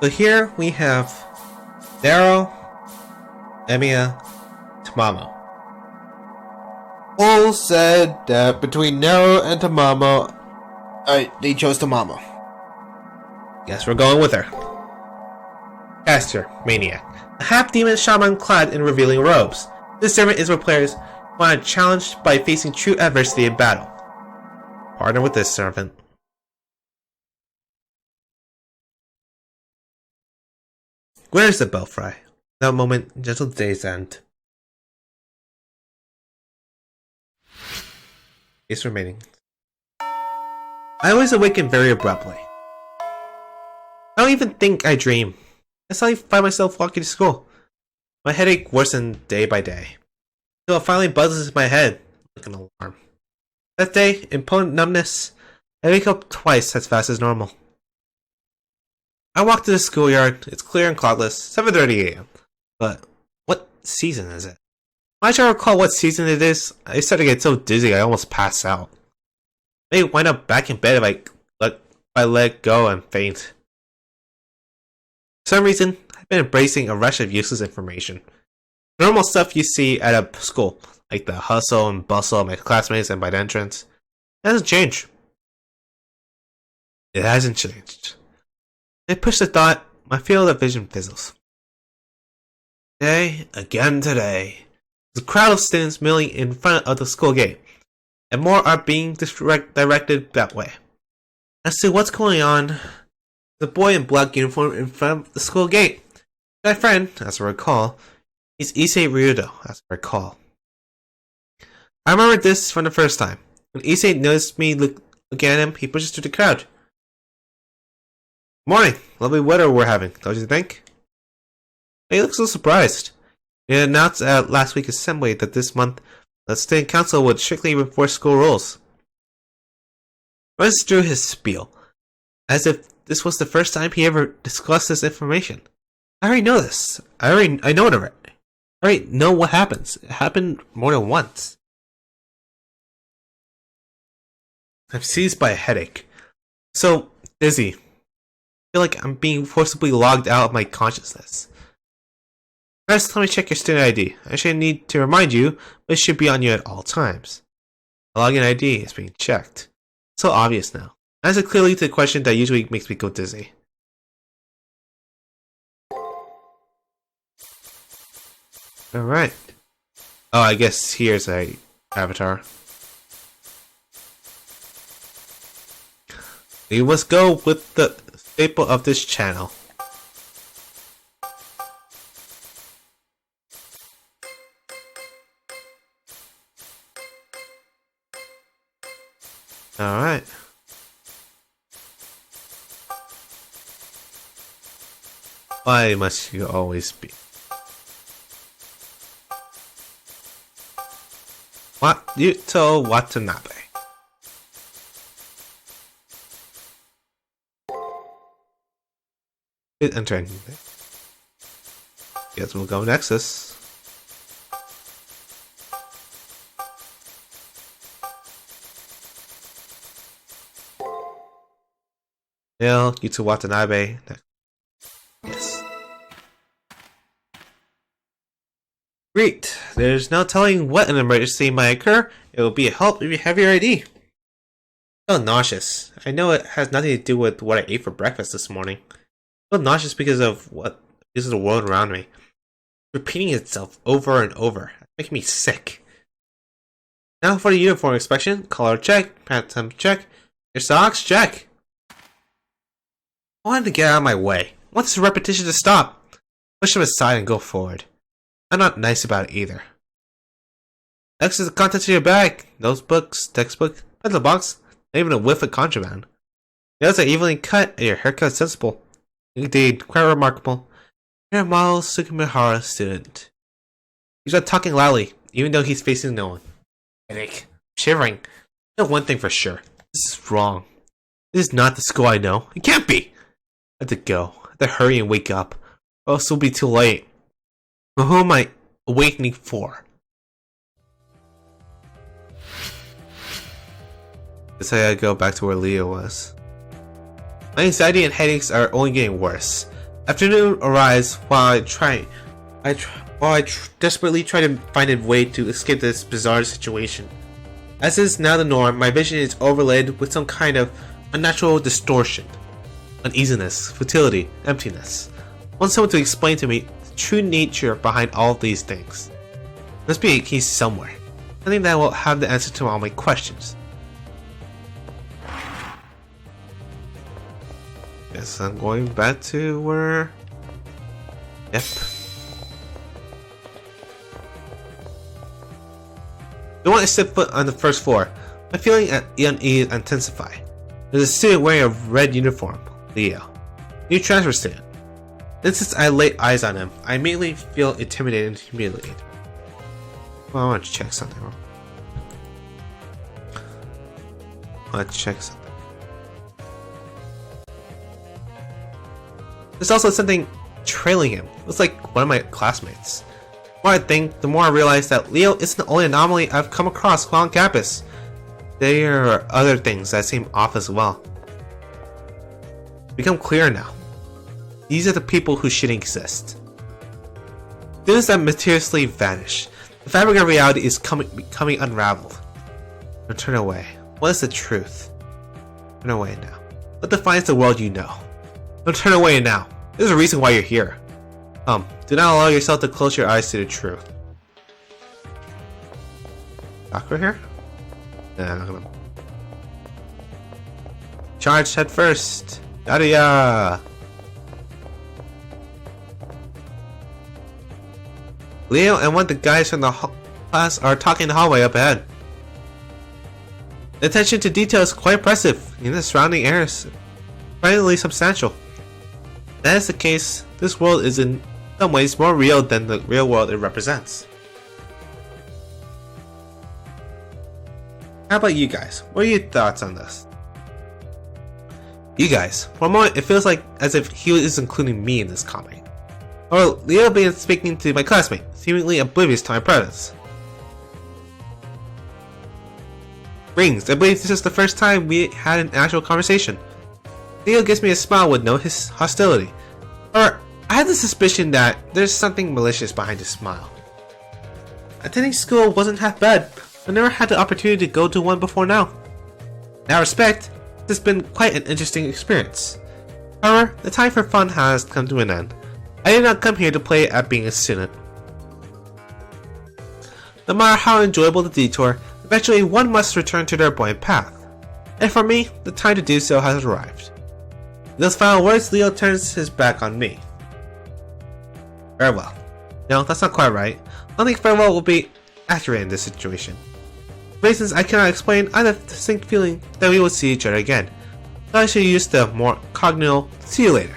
So here we have Darrow, Emiya, Tamamo. All said that between Nero and Tamamo, they chose Tamamo. Guess we're going with her. Caster, Maniac. A half-demon shaman clad in revealing robes. This servant is where players want challenged by facing true adversity in battle. Partner with this servant. Where's the belfry? That moment, gentle day's end. Is remaining. I always awaken very abruptly. I don't even think I dream. I suddenly find myself walking to school. My headache worsened day by day, until it finally buzzes in my head like an alarm. That day, in potent numbness, I wake up twice as fast as normal. I walk to the schoolyard. It's clear and cloudless, 7:30 a.m. But what season is it? When I try to recall what season it is, I start to get so dizzy I almost pass out. I may wind up back in bed if I let go and faint. For some reason, I've been embracing a rush of useless information. Normal stuff you see at a school, like the hustle and bustle of my classmates and by the entrance. It hasn't changed. It hasn't changed. I push the thought, my field of vision fizzles. Today, again today, there's a crowd of students milling in front of the school gate, and more are being directed that way. As to what's going on, the boy in black uniform in front of the school gate. My friend, as I recall, is Issei Ryudo, as I recall. I remember this from the first time. When Issei noticed me looking at him, he pushes through the crowd. Morning, lovely weather we're having, don't you think? He looks so surprised. He announced at last week's assembly that this month the student council would strictly enforce school rules. Runs through his spiel, as if this was the first time he ever discussed this information. I already know this. I know it already. I already know what happens. It happened more than once. I'm seized by a headache. So dizzy. I feel like I'm being forcibly logged out of my consciousness. First, let me check your student ID. I shouldn't need to remind you, but it should be on you at all times. The login ID is being checked. It's so obvious now. Answer clearly to the question that usually makes me go dizzy. Alright. Oh, I guess here's a avatar. We must go with the staple of this channel. Alright. Why must you always be? Yuto Watanabe. Enter anything. Guess we'll go Nexus. Yuto Watanabe. Yes. Great. There's no telling what an emergency might occur. It will be a help if you have your ID. I feel nauseous. I know it has nothing to do with what I ate for breakfast this morning. I feel nauseous because of the world around me. Repeating itself over and over. It's making me sick. Now for the uniform inspection. Collar check. Pants check. Your socks check. I wanted to get out of my way. I want this repetition to stop. Push them aside and go forward. I'm not nice about it either. Next is the contents of your bag. Notebooks, textbook, pencil box, not even a whiff of contraband. Nails are evenly cut and your haircut sensible. Indeed, quite remarkable. You're a model Sugimihara student. He's not talking loudly, even though he's facing no one. Headache. Shivering. I know one thing for sure. This is wrong. This is not the school I know. It can't be! I have to go. I have to hurry and wake up, or else it'll be too late. But who am I awakening for? Guess I gotta go back to where Leo was. My anxiety and headaches are only getting worse. Afternoon arrives while I desperately try to find a way to escape this bizarre situation. As is now the norm, my vision is overlaid with some kind of unnatural distortion, uneasiness, futility, emptiness. I want someone to explain to me the true nature behind all these things. There must be a key somewhere, something that will have the answer to all my questions. Guess I'm going back to where... Yep. The moment I step foot on the first floor, my feeling at unease intensify. There's a student wearing a red uniform, Leo. New transfer student. Then since I lay eyes on him, I immediately feel intimidated and humiliated. Well, I want to check something. There's also something trailing him. It looks like one of my classmates. The more I think, the more I realize that Leo isn't the only anomaly I've come across while on campus. There are other things that seem off as well. It's become clear now. These are the people who shouldn't exist. Students that mysteriously vanish. The fabric of reality is becoming unraveled. Now turn away. What is the truth? Turn away now. What defines the world you know? Don't turn away now. There's a reason why you're here. Do not allow yourself to close your eyes to the truth. Doctor here? Nah, I'm not gonna... Charge head first. Yada. Leo and one of the guys from the class are talking in the hallway up ahead. The attention to detail is quite impressive, and the surrounding air is surprisingly substantial. If that is the case, this world is in some ways more real than the real world it represents. How about you guys? What are your thoughts on this? You guys, for a moment it feels like as if he is including me in this comment. Or Leo began speaking to my classmate, seemingly oblivious to my presence. Rings, I believe this is the first time we had an actual conversation. Leo gives me a smile with no hostility. Or I had the suspicion that there's something malicious behind his smile. Attending school wasn't half bad. I never had the opportunity to go to one before now. In that respect, this has been quite an interesting experience. However, the time for fun has come to an end. I did not come here to play at being a student. No matter how enjoyable the detour, eventually one must return to their appointed path. And for me, the time to do so has arrived. In those final words, Leo turns his back on me. Farewell. No, that's not quite right. I don't think farewell will be accurate in this situation. For reasons I cannot explain, I have a distinct feeling that we will see each other again. So I should use the more cognitive see you later.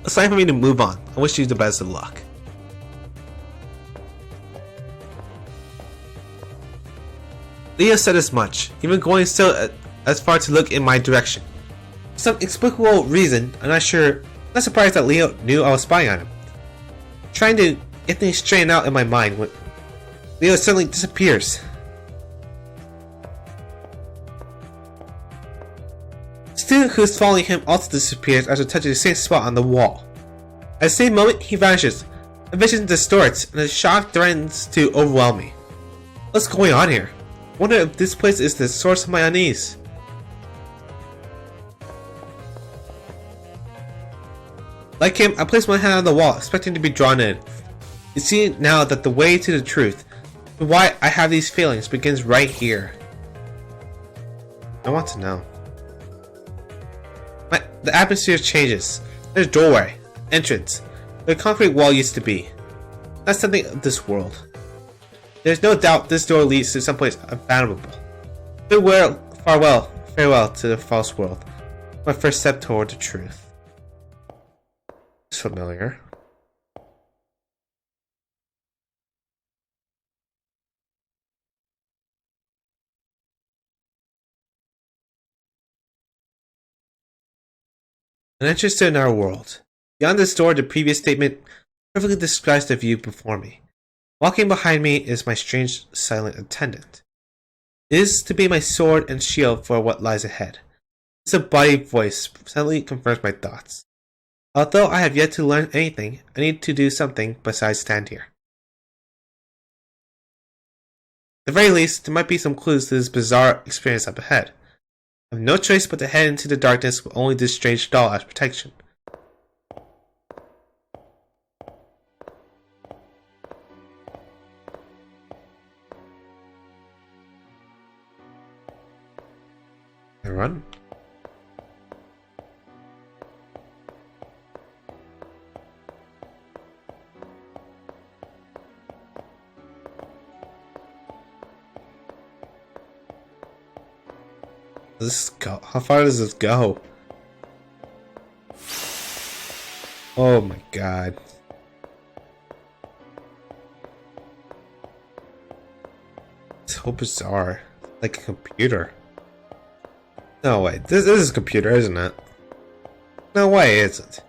It's time for me to move on. I wish you the best of luck. Leo said as much, even going so as far to look in my direction. For some inexplicable reason, I'm not surprised that Leo knew I was spying on him. Trying to get things straightened out in my mind when Leo suddenly disappears. The student who is following him also disappears after touching the same spot on the wall. At the same moment, he vanishes. The vision distorts, and the shock threatens to overwhelm me. What's going on here? I wonder if this place is the source of my unease. Like him, I place my hand on the wall, expecting to be drawn in. You see now that the way to the truth, and why I have these feelings, begins right here. I want to know. The atmosphere changes. There's a doorway, entrance, where the concrete wall used to be. That's something of this world. There's no doubt this door leads to someplace unfathomable. Farewell to the false world. My first step toward the truth. It's familiar. An entrance to another world. Beyond this door, the previous statement perfectly describes the view before me. Walking behind me is my strange, silent attendant. It is to be my sword and shield for what lies ahead. This embodied voice suddenly confirms my thoughts. Although I have yet to learn anything, I need to do something besides stand here. At the very least, there might be some clues to this bizarre experience up ahead. I have no choice but to head into the darkness with only this strange doll as protection. I run? How far does this go? Oh my god. So bizarre. Like a computer. No way. This is a computer, isn't it? No way, is it?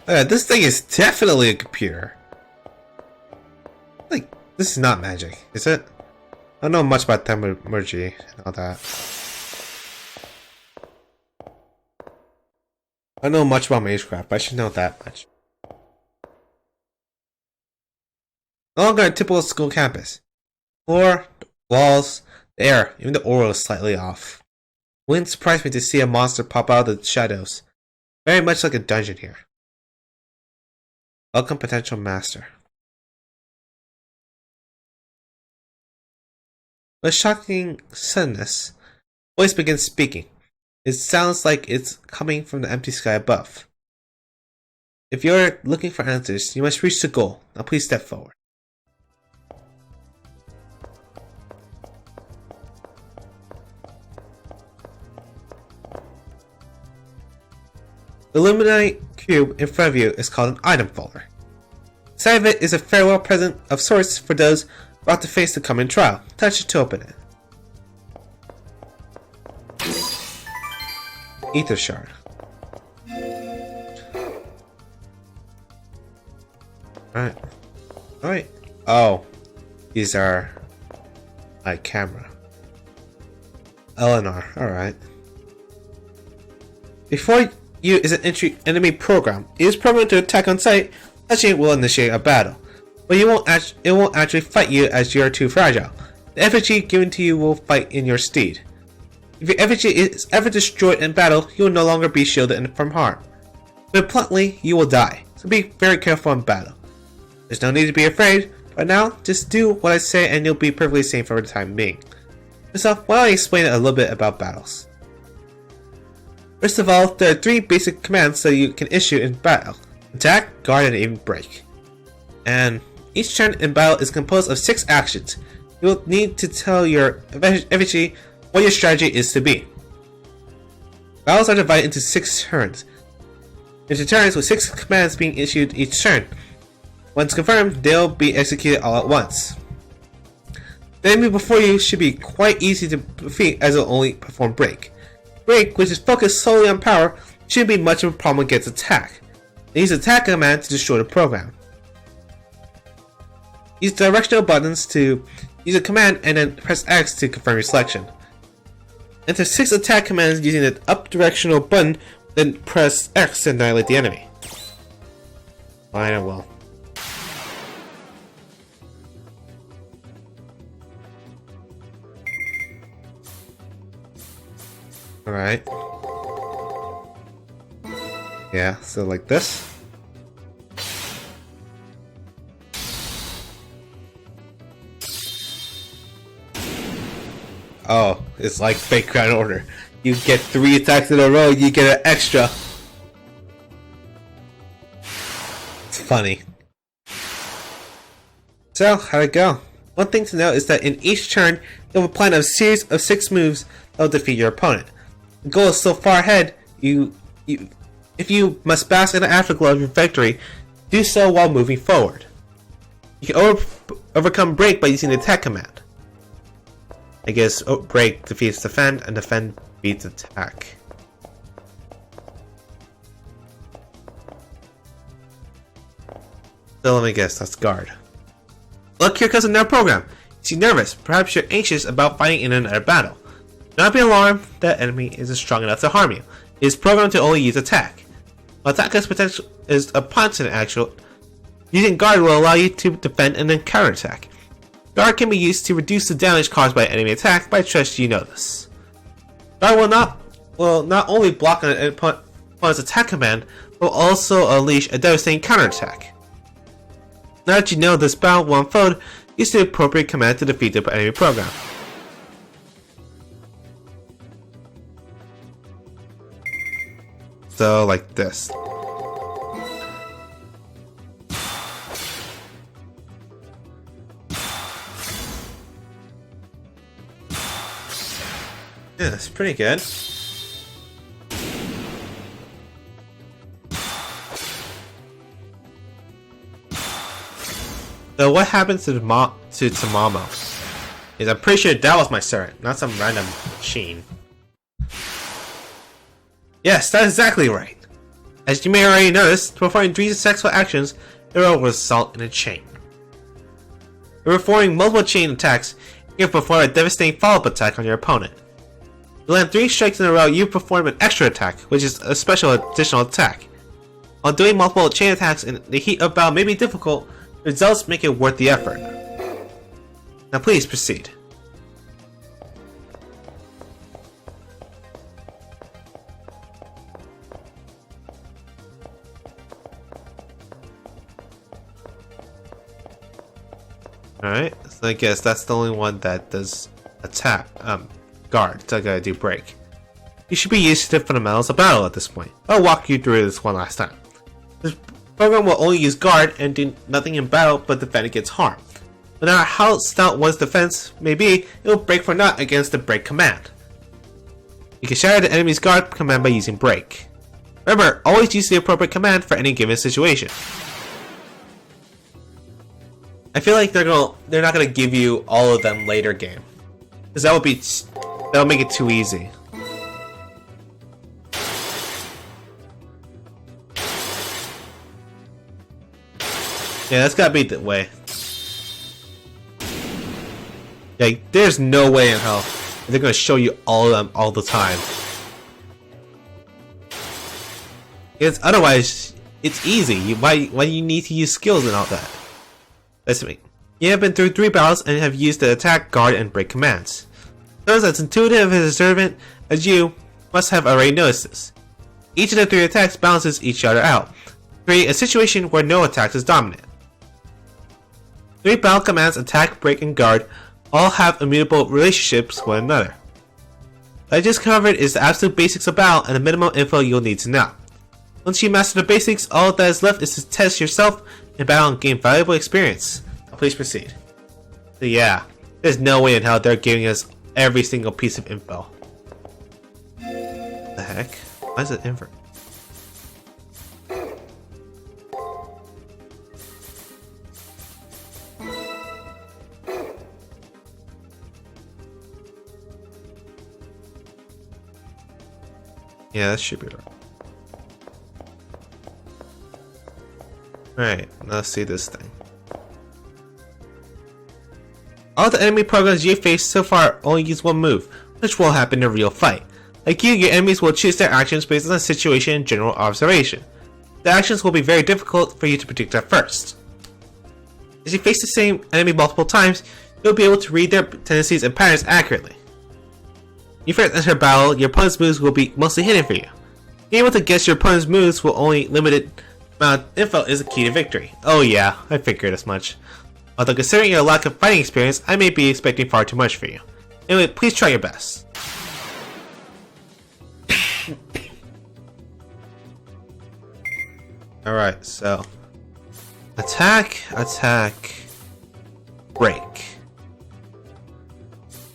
This thing is definitely a computer. Like, this is not magic, is it? I don't know much about thermalurgy and all that. I don't know much about magecraft, but I should know that much. No longer a typical school campus. Floor, walls, the air, even the aura is slightly off. It wouldn't surprise me to see a monster pop out of the shadows. Very much like a dungeon here. Welcome, potential master. With shocking suddenness, a voice begins speaking. It sounds like it's coming from the empty sky above. If you're looking for answers, you must reach the goal. Now please step forward. The Illuminati cube in front of you is called an item folder. Inside of it is a farewell present of sorts for those about to face the coming trial. Touch it to open it. Ether shard. Alright. Oh. These are my camera. Eleanor. Alright. Before you is an enemy program. It is programmed to attack on sight. Touching it will initiate a battle. But it won't actually fight you as you are too fragile. The effigy given to you will fight in your stead. If your effigy is ever destroyed in battle, you will no longer be shielded from harm. But bluntly, you will die. So be very careful in battle. There's no need to be afraid. But now, just do what I say and you'll be perfectly safe for the time being. So, why don't I explain a little bit about battles? First of all, there are 3 basic commands that you can issue in battle. Attack, guard, and even break. And each turn in battle is composed of 6 actions. You will need to tell your effigy what your strategy is to be. Battles are divided into 6 turns. Into turns with 6 commands being issued each turn. Once confirmed, they'll be executed all at once. The enemy before you should be quite easy to defeat as it will only perform break. Break, which is focused solely on power, shouldn't be much of a problem against attack. They use attack command to destroy the program. Use directional buttons to use a command and then press X to confirm your selection. Enter 6 attack commands using the up directional button, then press X to annihilate the enemy. Fine, I will. Alright. Yeah, so like this. Oh, it's like fake Crown Order. You get 3 attacks in a row, you get an extra. It's funny. So, how'd it go? One thing to note is that in each turn, you'll have a plan of a series of 6 moves that will defeat your opponent. The goal is so far ahead, if you must bask in the afterglow of your victory, do so while moving forward. You can overcome break by using the attack command. I guess break defeats defend, and defend beats attack. So let me guess, that's guard. Look, here comes another program. You seem nervous. Perhaps you're anxious about fighting in another battle. Do not be alarmed, that enemy isn't strong enough to harm you. It is programmed to only use attack. While attack is potential is a constant actual, using guard will allow you to defend and then counterattack. Guard can be used to reduce the damage caused by enemy attack, but I trust you know this. Guard will not only block an opponent's attack command, but will also unleash a devastating counterattack. Now that you know this battle will unfold, use the appropriate command to defeat the enemy program. So, like this. Yeah, that's pretty good. So what happens to Tamamo? Is I'm pretty sure that was my servant, not some random machine. Yes, that's exactly right. As you may already notice, performing 3 successful actions, it will result in a chain. By performing multiple chain attacks, you can perform a devastating follow-up attack on your opponent. You land 3 strikes in a row, you perform an extra attack, which is a special additional attack. While doing multiple chain attacks in the heat of battle may be difficult, the results make it worth the effort. Now please proceed. Alright, so I guess that's the only one that does attack, guard, so I gotta do break. You should be used to the fundamentals of battle at this point. I'll walk you through this one last time. This program will only use guard and do nothing in battle but defend against harm. No matter how stout one's defense may be, it will break for naught against the break command. You can shatter the enemy's guard command by using break. Remember, always use the appropriate command for any given situation. I feel like they're not gonna give you all of them later game, because that'll make it too easy. Yeah, that's gotta be the way. Like, there's no way in hell they're gonna show you all of them all the time. Because otherwise, it's easy. Why do you need to use skills and all that? Listen to me. You have been through 3 battles and have used the attack, guard, and break commands. Those as intuitive as observant as you must have already noticed this. Each of the 3 attacks balances each other out, creating a situation where no attack is dominant. 3 battle commands, attack, break, and guard, all have immutable relationships with one another. What I just covered is the absolute basics of battle and the minimum info you'll need to know. Once you master the basics, all that is left is to test yourself in battle and gain valuable experience. Now please proceed. So yeah, there's no way in hell they're giving us every single piece of info. The heck? Why is it invert? Yeah, that should be right. Alright, let's see this thing. All the enemy programs you face so far only use one move, which will happen in a real fight. Like you, your enemies will choose their actions based on the situation and general observation. The actions will be very difficult for you to predict at first. As you face the same enemy multiple times, you'll be able to read their tendencies and patterns accurately. When you first enter battle, your opponent's moves will be mostly hidden for you. Being able to guess your opponent's moves with only limited amount of info is a key to victory. Oh yeah, I figured as much. Although considering your lack of fighting experience, I may be expecting far too much for you. Anyway, please try your best. Alright, so attack, attack, break.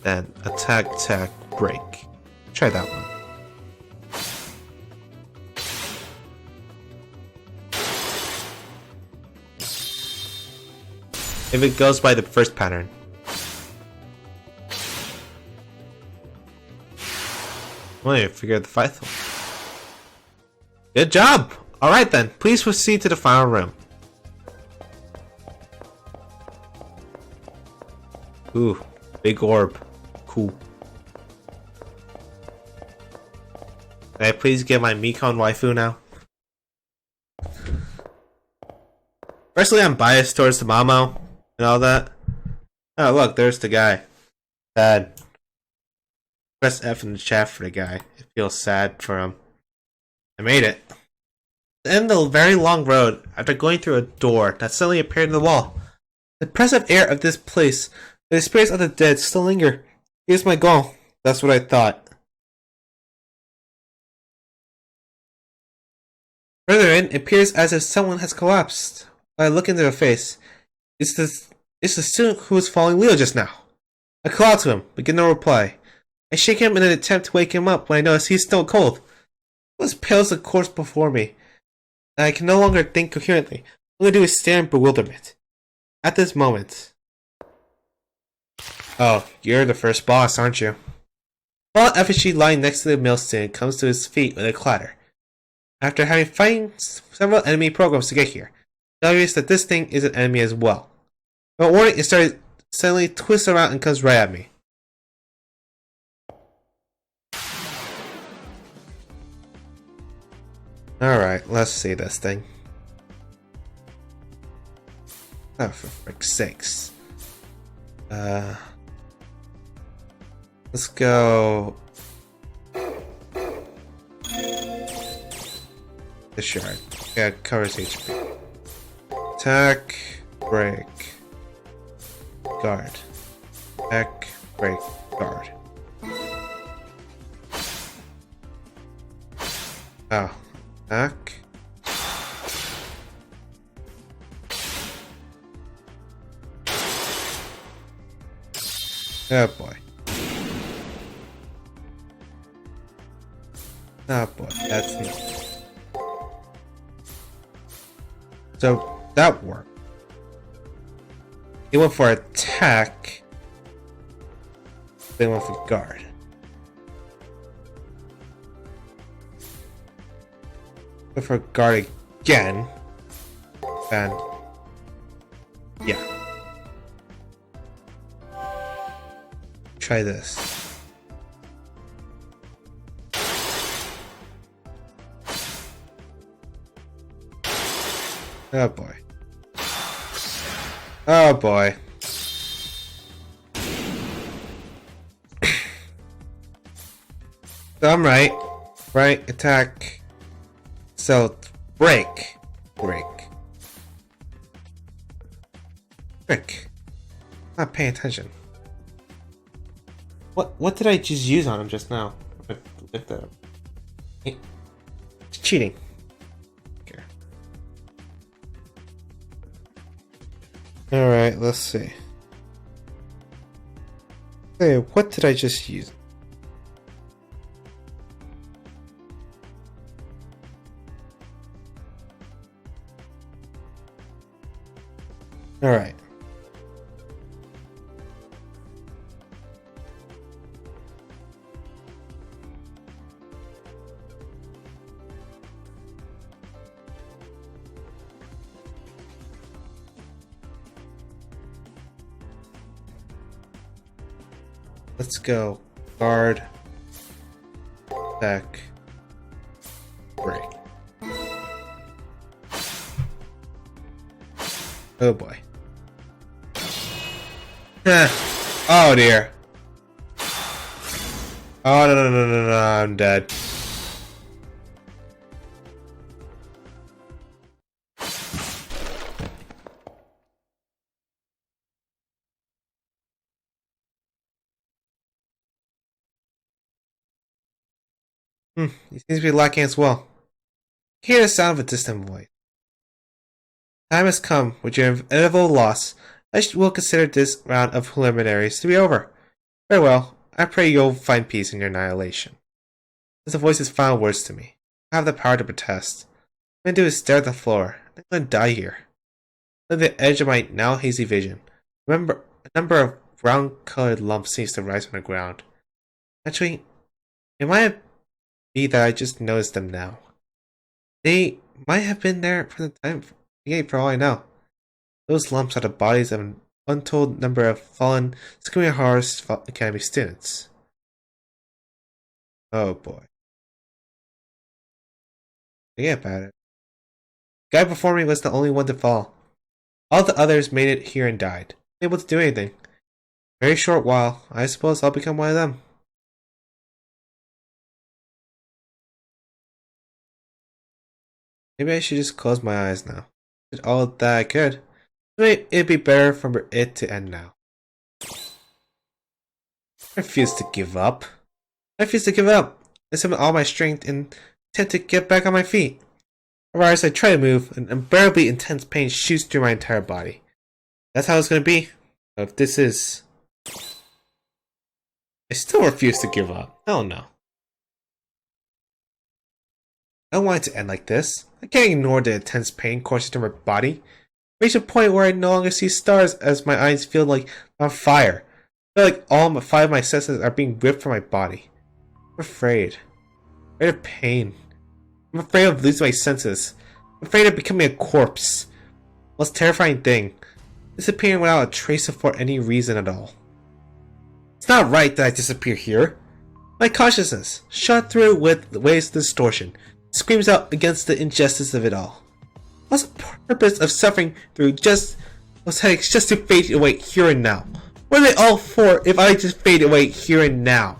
Then attack, attack, break. Try that one. If it goes by the first pattern. Well, you figured the fifth one. Good job! Alright then, please proceed to the final room. Ooh, big orb. Cool. Can I please get my Mekon waifu now? Personally, I'm biased towards the Mamo and all that. Oh, look, there's the guy. Sad. Press F in the chat for the guy. It feels sad for him. I made it. End the very long road after going through a door that suddenly appeared in the wall. The oppressive air of this place, the spirits of the dead still linger. Here's my goal. That's what I thought. Further in, it appears as if someone has collapsed. When I look into her face, it's the student who was following Leo just now. I call out to him, but get no reply. I shake him in an attempt to wake him up when I notice he's still cold. He was pale as the corpse before me, and I can no longer think coherently. All I do is stare in bewilderment. At this moment... Oh, you're the first boss, aren't you? While FGO lying next to the millstone comes to his feet with a clatter. After having fighting several enemy programs to get here, it's obvious that this thing is an enemy as well. Without warning, it started suddenly twists around and comes right at me. Alright, let's see this thing. Oh, for frick's sakes. Let's go... the shard. Yeah, covers HP. Attack, break, guard. Attack, break, guard. Oh, attack. Oh boy. Oh boy, that's not. So that worked. He went for attack. They went for guard. Went for guard again. And yeah. Try this. Oh boy. Oh boy. So I'm right. Right, attack. So break. Break. Frick. Not paying attention. What did I just use on him just now? Lift that up. It's cheating. Okay. Alright, let's see. Hey, what did I just use? Alright. Let's go. Guard. Attack. Break. Oh boy. Oh dear. Oh no, I'm dead. He seems to be lacking as well. Hear the sound of a distant voice. Time has come with your inevitable loss. I will consider this round of preliminaries to be over. Very well. I pray you'll find peace in your annihilation. As the voice's final words to me, I have the power to protest. What I'm going to do is stare at the floor. I'm going to die here. At the edge of my now hazy vision, remember a number of brown-colored lumps seems to rise from the ground. Actually, it might be that I just noticed them now. They might have been there from the time for all I know. Those lumps are the bodies of an untold number of fallen Screaming Horrors Academy students. Oh boy. Forget about it. The guy before me was the only one to fall. All the others made it here and died. Unable to do anything. Very short while. I suppose I'll become one of them. Maybe I should just close my eyes now. Did all that I could. Maybe it'd be better for it to end now. I refuse to give up. I refuse to give up. I summon all my strength and attempt to get back on my feet. However, as I try to move, an unbearably intense pain shoots through my entire body. That's how it's gonna be. If this is... I still refuse to give up. Hell no. I don't want it to end like this. I can't ignore the intense pain coursing through my body. Reach a point where I no longer see stars as my eyes feel like on fire. I feel like all 5 of my senses are being ripped from my body. I'm afraid. I'm afraid of pain. I'm afraid of losing my senses. I'm afraid of becoming a corpse. Most terrifying thing. Disappearing without a trace for any reason at all. It's not right that I disappear here. My consciousness, shot through with waves of distortion, screams out against the injustice of it all. What's the purpose of suffering through just to fade away here and now? What are they all for if I just fade away here and now?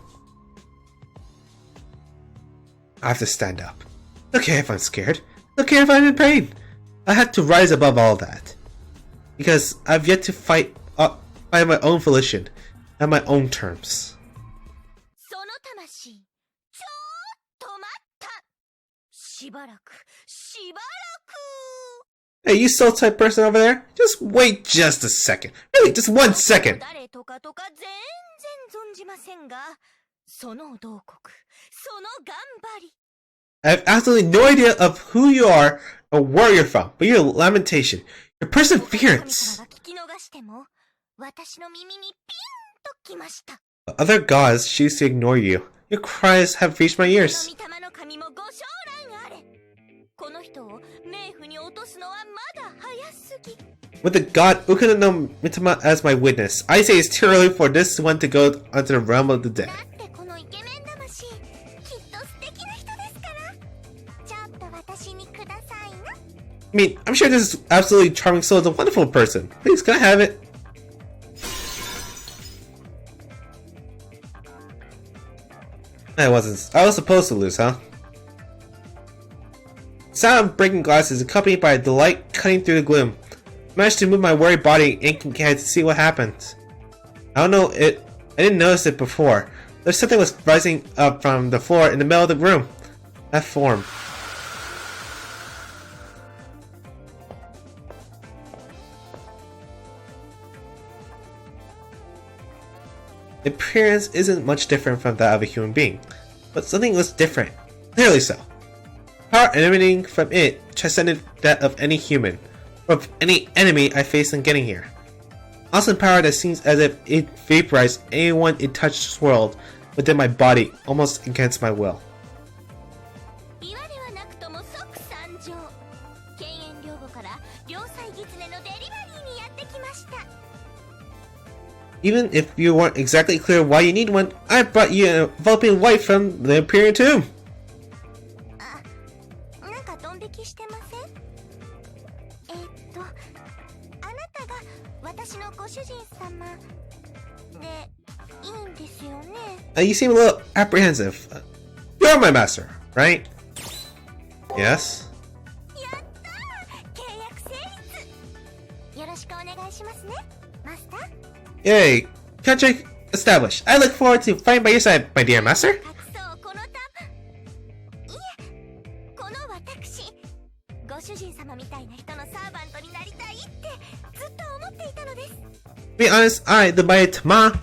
I have to stand up. Okay if I'm scared. Okay if I'm in pain. I have to rise above all that. Because I've yet to fight by my own volition, at my own terms. Hey, you soul type person over there? Just wait just a second. Really, just 1 second. I have absolutely no idea of who you are or where you're from, but your lamentation, your perseverance. Other gods choose to ignore you. Your cries have reached my ears. With the god Ukuna no Mitama as my witness, I say it's too early for this one to go onto the realm of the dead. I mean, I'm sure this absolutely charming soul is a wonderful person. Please, can I have it? I was supposed to lose, huh? The sound of breaking glass is accompanied by the light cutting through the gloom. I managed to move my worried body and head to see what happened. I didn't notice it before. There's something was rising up from the floor in the middle of the room. That form. The appearance isn't much different from that of a human being, but something was different. Clearly so. Power emanating from it transcended that of any human, or of any enemy I faced in getting here. Awesome power that seems as if it vaporized anyone it touched swirled within my body, almost against my will. Even if you weren't exactly clear why you need one, I brought you an enveloping light from the Imperial Tomb. You seem a little apprehensive. You're my master, right? Yes? Yay! Contract established. I look forward to fighting by your side, my dear master. To be honest, the mighty Tama.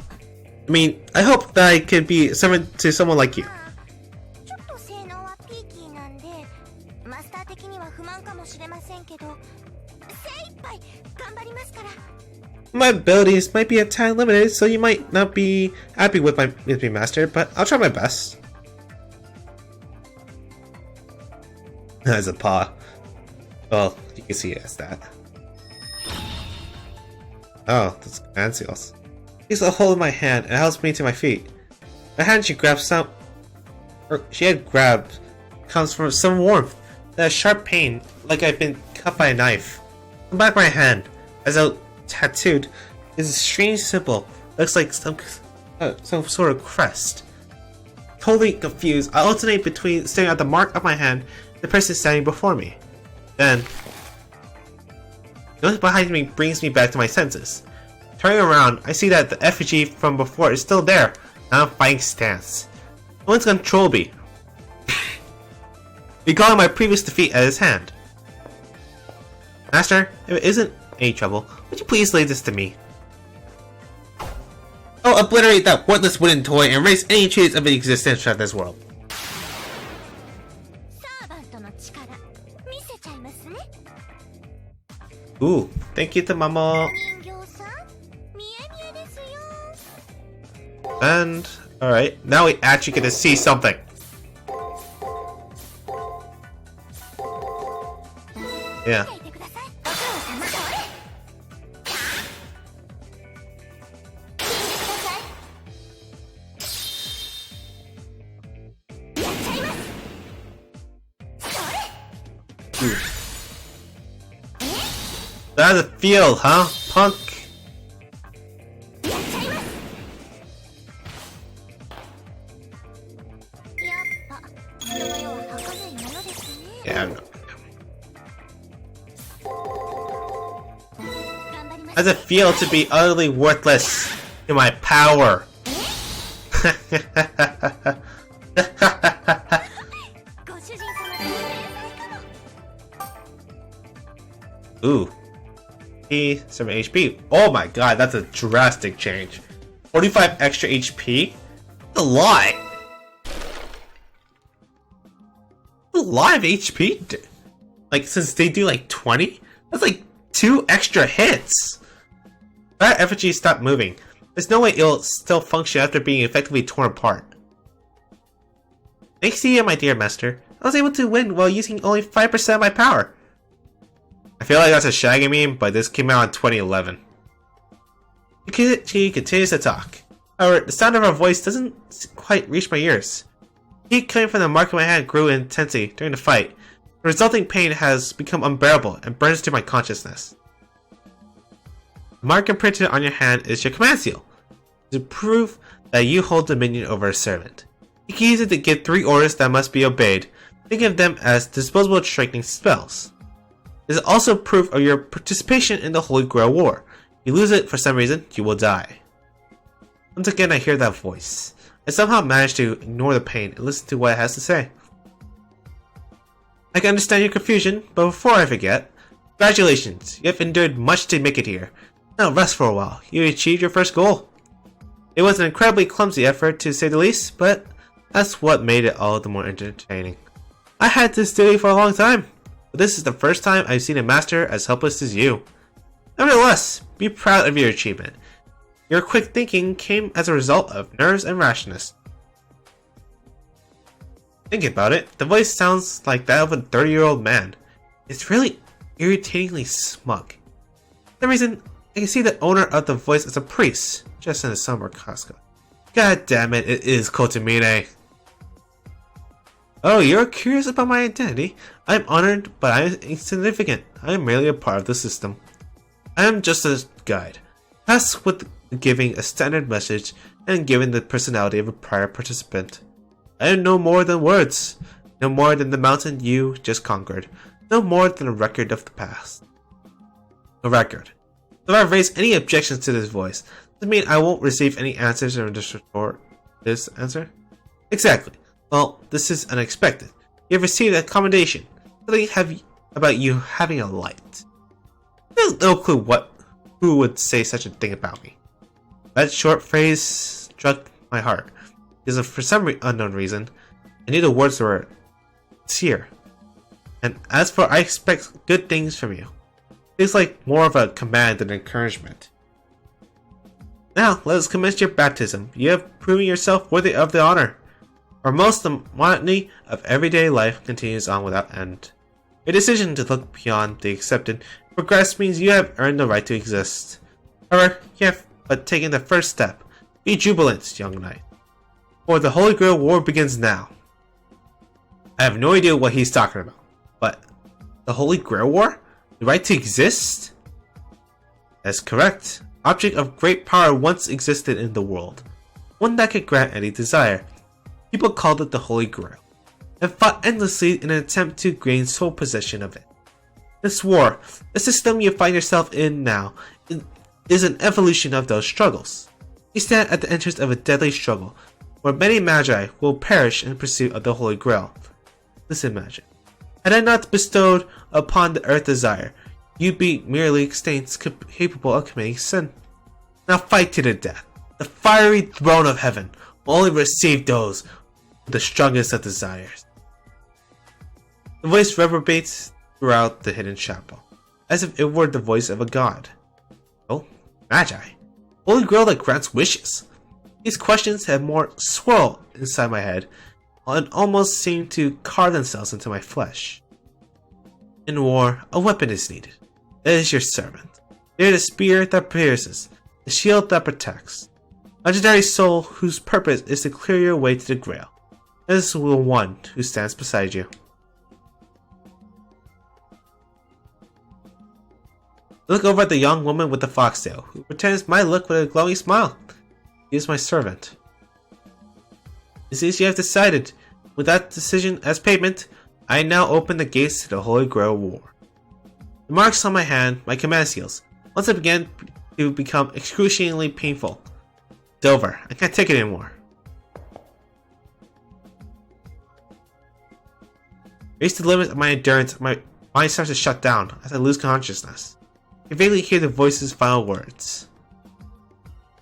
I hope that I could be servant to someone like you. My abilities might be a tad limited, so you might not be happy with me, master, but I'll try my best. As a paw. Well, you can see it as that. Oh, that's command seals. He's a hold of my hand and helps me to my feet. The hand she had grabbed comes from some warmth. a sharp pain, like I've been cut by a knife. The back of my hand, as though tattooed, is a strange symbol. Looks like some sort of crest. Totally confused, I alternate between staring at the mark of my hand and the person standing before me. Then, noise behind me brings me back to my senses. Turning around, I see that the effigy from before is still there, now fighting stance. No one's control me, recalling my previous defeat at his hand. Master, if it isn't any trouble, would you please lay this to me? I'll obliterate that worthless wooden toy and erase any trace of the existence of this world. Ooh, thank you to Mama. And, alright, now we actually get to see something. Yeah. Ooh. That's a feel, huh, punk? Yeah, I'm not. How does it feel to be utterly worthless to my power? Ooh. Some HP. Oh my god, that's a drastic change. 45 extra HP? That's a lot. A lot of HP? Like, since they do like 20? That's like 2 extra hits. That effigy stopped moving. There's no way it'll still function after being effectively torn apart. Thanks to you, my dear master, I was able to win while using only 5% of my power. I feel like that's a Shaggy meme, but this came out in 2011. She continues to talk. However, the sound of her voice doesn't quite reach my ears. Heat coming from the mark of my hand grew in intensity during the fight. The resulting pain has become unbearable and burns through my consciousness. The mark imprinted on your hand is your command seal, to prove that you hold dominion over a servant. You can use it to give 3 orders that must be obeyed. Think of them as disposable strengthening spells. It is also proof of your participation in the Holy Grail War. If you lose it for some reason, you will die. Once again, I hear that voice. I somehow manage to ignore the pain and listen to what it has to say. I can understand your confusion, but before I forget, congratulations, you have endured much to make it here. Now rest for a while. You achieved your first goal. It was an incredibly clumsy effort, to say the least, but that's what made it all the more entertaining. I had this duty for a long time, but this is the first time I've seen a master as helpless as you. Nevertheless, be proud of your achievement. Your quick thinking came as a result of nerves and rashness. Thinking about it, the voice sounds like that of a 30-year-old man. It's really irritatingly smug. For some reason, I can see the owner of the voice as a priest, just in a somber casca. God damn it, it is Kotomine. Oh, you're curious about my identity? I'm honored, but I am insignificant. I am merely a part of the system. I am just a guide, tasked with giving a standard message and giving the personality of a prior participant. I am no more than words, no more than the mountain you just conquered, no more than a record of the past. A record. So if I raise any objections to this voice, does it mean I won't receive any answers or just retort this answer? Exactly. Well, this is unexpected. You have received a commendation. Something about you having a light. I have no clue who would say such a thing about me. That short phrase struck my heart, because for some unknown reason, I knew the words were sincere. And as for I expect good things from you, it's like more of a command than encouragement. Now, let us commence your baptism. You have proven yourself worthy of the honor. For most, the monotony of everyday life continues on without end. Your decision to look beyond the accepted and progress means you have earned the right to exist. However, you have but taken the first step. Be jubilant, young knight. For the Holy Grail War begins now. I have no idea what he's talking about, But the Holy Grail War? The right to exist? That's correct. Object of great power once existed in the world. One that could grant any desire. People called it the Holy Grail, and fought endlessly in an attempt to gain sole possession of it. This war, the system you find yourself in now, is an evolution of those struggles. You stand at the entrance of a deadly struggle, where many magi will perish in pursuit of the Holy Grail. Listen, Magi. Had I not bestowed upon the earth desire, you'd be merely extincts capable of committing sin. Now fight to the death. The fiery throne of heaven will only receive those with the strongest of desires. The voice reverberates throughout the hidden chapel, as if it were the voice of a god. Oh, Magi. Holy Grail that grants wishes. These questions have more swirl inside my head, and almost seem to carve themselves into my flesh. In war, a weapon is needed. It is your servant. They are the spear that pierces, the shield that protects. A legendary soul whose purpose is to clear your way to the Grail. This is the one who stands beside you. Look over at the young woman with the foxtail, who pretends my look with a glowing smile. He is my servant. It seems you have decided. With that decision as payment, I now open the gates to the Holy Grail War. The marks on my hand, my command seals, once it began to become excruciatingly painful. It's over. I can't take it anymore. Reach the limit of my endurance, my mind starts to shut down as I lose consciousness. I can vaguely hear the voice's final words.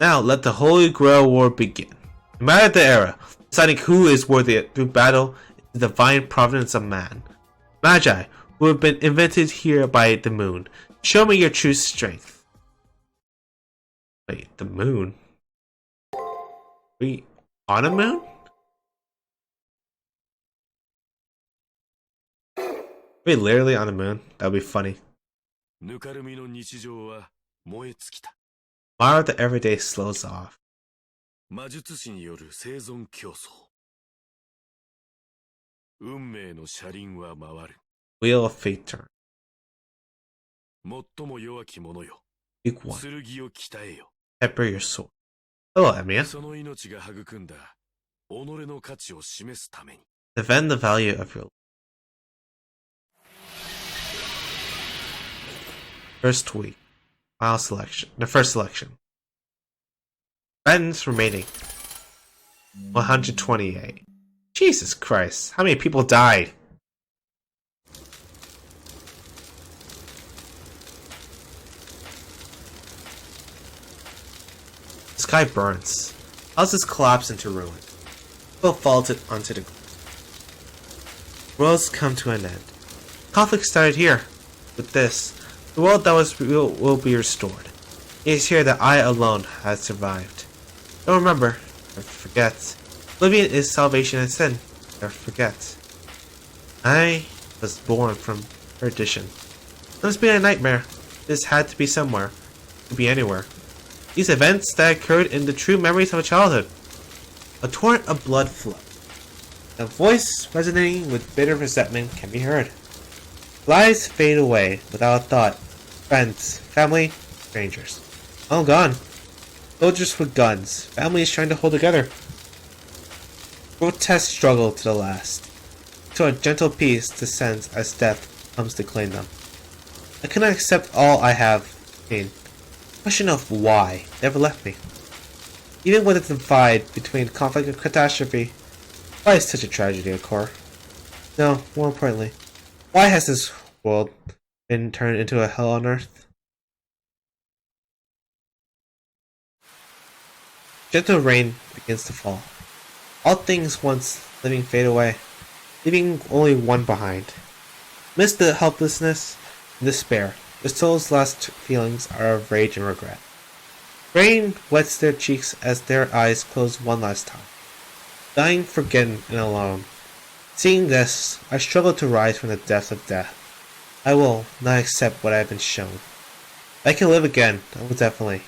Now let the Holy Grail War begin. No matter the era, deciding who is worthy through battle is the divine providence of man. Magi, who have been invented here by the moon, show me your true strength. Wait, the moon? We on a moon? Wait, literally on the moon? That would be funny. Tomorrow the everyday slows off. Wheel of fate turn. Week 1. Pepper your sword. Hello, Emiya. Defend the value of your life. First week. File selection. The first selection. Combatants remaining. 128. Jesus Christ. How many people died? The sky burns. Houses collapse into ruin. People fall onto the ground. Worlds come to an end. Conflict started here. With this, the world that was real will be restored. It is here that I alone have survived. Don't remember, never forget. Oblivion is salvation and sin. Never forget. I was born from perdition. It must be a nightmare. This had to be somewhere. It could be anywhere. These events that occurred in the true memories of a childhood. A torrent of blood flowed. A voice resonating with bitter resentment can be heard. Lives fade away without a thought. Friends, family, strangers. All gone. Soldiers with guns. Families trying to hold together. Grotesque struggle to the last. To a gentle peace descends as death comes to claim them. I cannot accept all I have seen. The question of why never left me. Even with the divide between conflict and catastrophe, why is such a tragedy occur? No, more importantly, why has this world been turned into a hell on earth? Gentle rain begins to fall. All things once living fade away, leaving only one behind. Amidst the helplessness and despair, the soul's last feelings are of rage and regret. Rain wets their cheeks as their eyes close one last time. Dying forgotten and alone. Seeing this, I struggle to rise from the depths of death. I will not accept what I have been shown. If I can live again, I will definitely.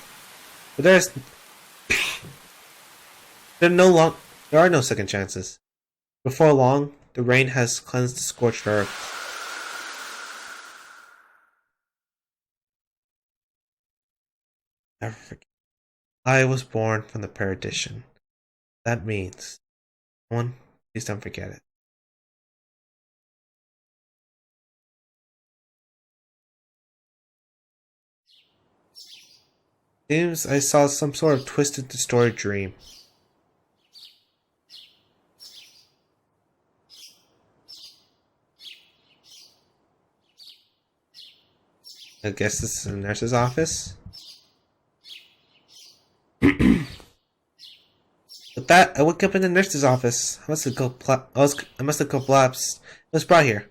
But there are no second chances. Before long, the rain has cleansed the scorched earth. Never forget. I was born from the perdition. That means, one, please don't forget it. Seems I saw some sort of twisted, distorted dream. I guess this is a nurse's office. With that, I woke up in the nurse's office. I must have collapsed. It was brought here.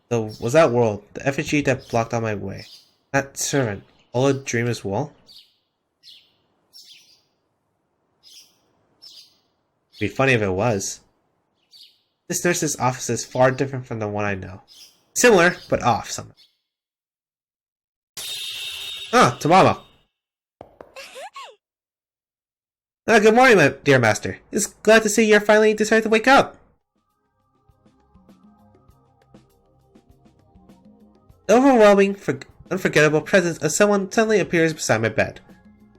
So was that world, the effigy that blocked out my way. That servant, all a dream as well? It'd be funny if it was. This nurse's office is far different from the one I know. Similar, but off somehow. Ah, Tamama. Good morning, my dear master. It's glad to see you're finally decided to wake up. The overwhelming, unforgettable presence of someone suddenly appears beside my bed.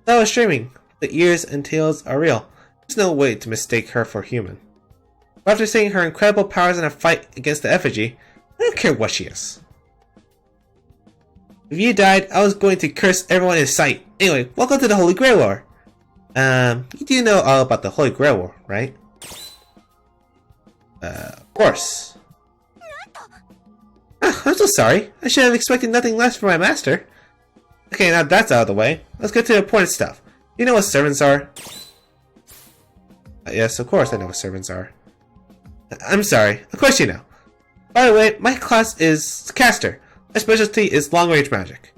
I was dreaming. The ears and tails are real. There's no way to mistake her for human. But after seeing her incredible powers in a fight against the effigy, I don't care what she is. If you died, I was going to curse everyone in sight. Anyway, welcome to the Holy Grail War. You do know all about the Holy Grail War, right? Of course. I'm so sorry. I should have expected nothing less from my master. Okay, now that's out of the way. Let's get to the important stuff. You know what servants are? Yes, of course I know what servants are. I'm sorry. Of course you know. By the way, my class is caster. My specialty is long-range magic.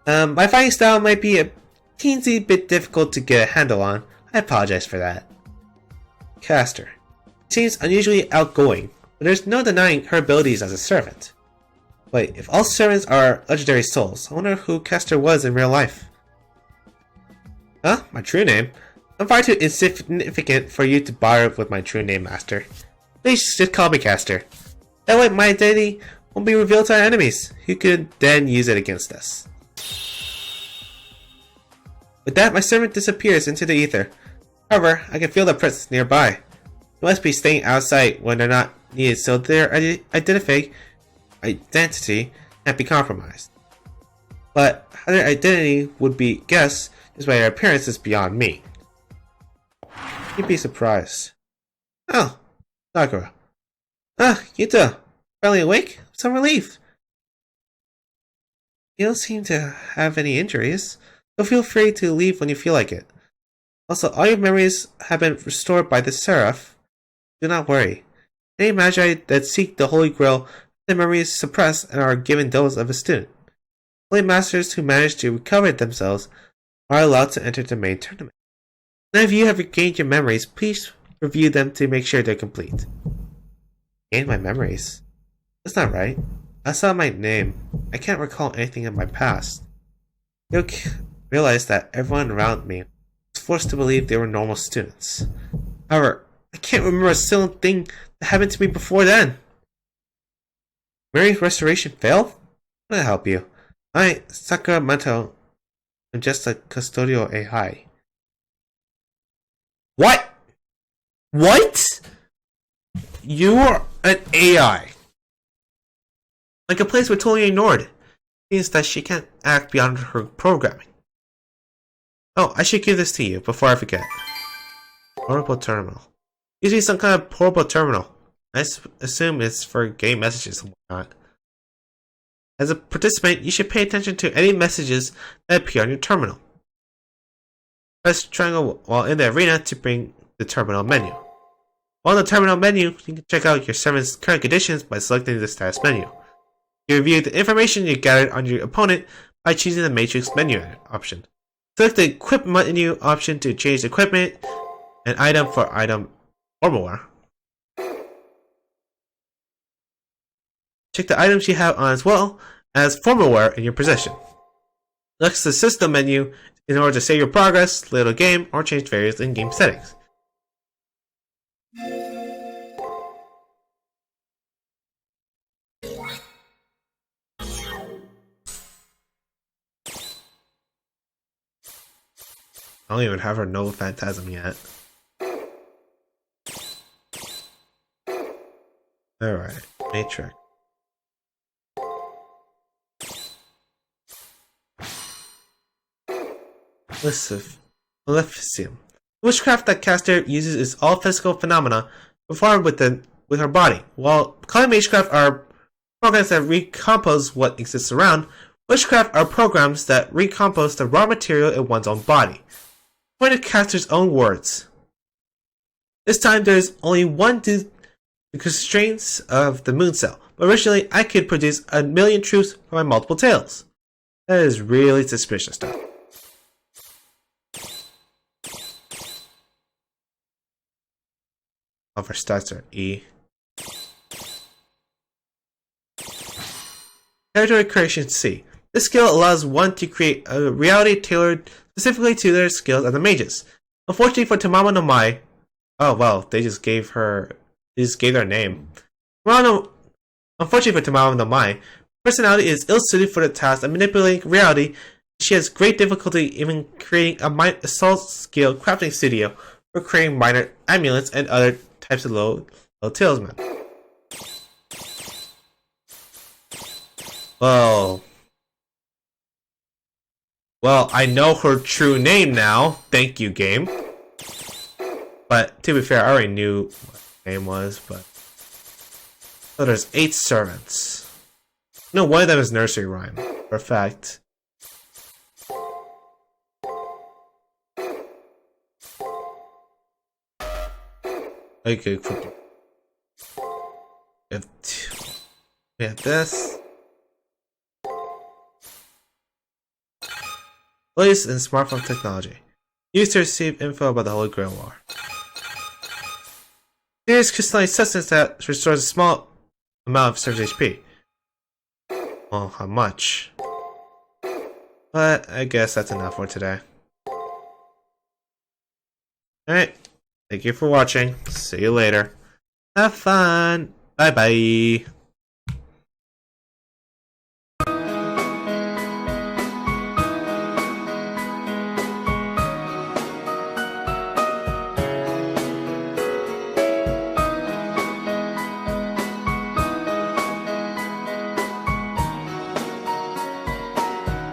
My fighting style might be a teensy bit difficult to get a handle on. I apologize for that. Caster. Seems unusually outgoing, but there's no denying her abilities as a servant. Wait, if all servants are legendary souls, I wonder who Caster was in real life. Huh? My true name? I'm far too insignificant for you to bother with my true name, Master. Please just call me Caster. That way my identity won't be revealed to our enemies, who could then use it against us. With that, my servant disappears into the ether. However, I can feel the presence nearby. They must be staying outside when they're not needed, so their identity can't be compromised. But how their identity would be guessed just by their appearance is beyond me. You'd be surprised. Oh, Sakura. Yuta. Finally awake? Some relief. You don't seem to have any injuries, so feel free to leave when you feel like it. Also, all your memories have been restored by the Seraph. Do not worry. Any magi that seek the Holy Grail have their memories suppressed and are given those of a student. Only masters who manage to recover themselves are allowed to enter the main tournament. Now if you have regained your memories, please review them to make sure they're complete. Gain my memories? That's not right. I saw my name. I can't recall anything in my past. You'll realize that everyone around me was forced to believe they were normal students. However, I can't remember a single thing that happened to me before then. Memory restoration failed? How can I help you? I, Sakura Mato, am just a custodial AI. What? What? You're an AI. Like a place we're totally ignored. It means that she can't act beyond her programming. Oh, I should give this to you before I forget. Portable terminal. Usually some kind of portable terminal. I assume it's for game messages and whatnot. As a participant, you should pay attention to any messages that appear on your terminal. Press triangle while in the arena to bring the terminal menu. While in the terminal menu, you can check out your servant's current conditions by selecting the status menu. You review the information you gathered on your opponent by choosing the matrix menu option. Select the equip menu option to change the equipment and item for item or more. Check the items you have on as well as formalware in your possession. Select the system menu in order to save your progress, little game, or change various in-game settings. I don't even have her know Phantasm yet. Alright, Matrix. Maleficent. Witchcraft that caster uses is all physical phenomena performed with her body, while common magecraft are programs that recompose what exists around. Witchcraft are programs that recompose the raw material in one's own body. According to caster's own words. This time there is only one due to the constraints of the moon cell, but originally I could produce 1,000,000 troops from my multiple tails. That is really suspicious stuff. Of our stats are E. Territory creation C. This skill allows one to create a reality tailored specifically to their skills as the mages. Unfortunately for Tamama no Mai, oh well, they just gave their name. Unfortunately for Tamama no Mai, personality is ill-suited for the task of manipulating reality. She has great difficulty even creating a small-scale crafting studio for creating minor amulets and other types of low talisman. Well, I know her true name now. Thank you, game. But to be fair, I already knew what her name was. But so there's 8 servants. No, one of them is nursery rhyme. For a fact. Okay, quick. We have this. Latest in smartphone technology. Used to receive info about the Holy Grail War. Serious crystalline substance that restores a small amount of surface HP. Well, how much? But I guess that's enough for today. Alright. Thank you for watching. See you later. Have fun. Bye bye.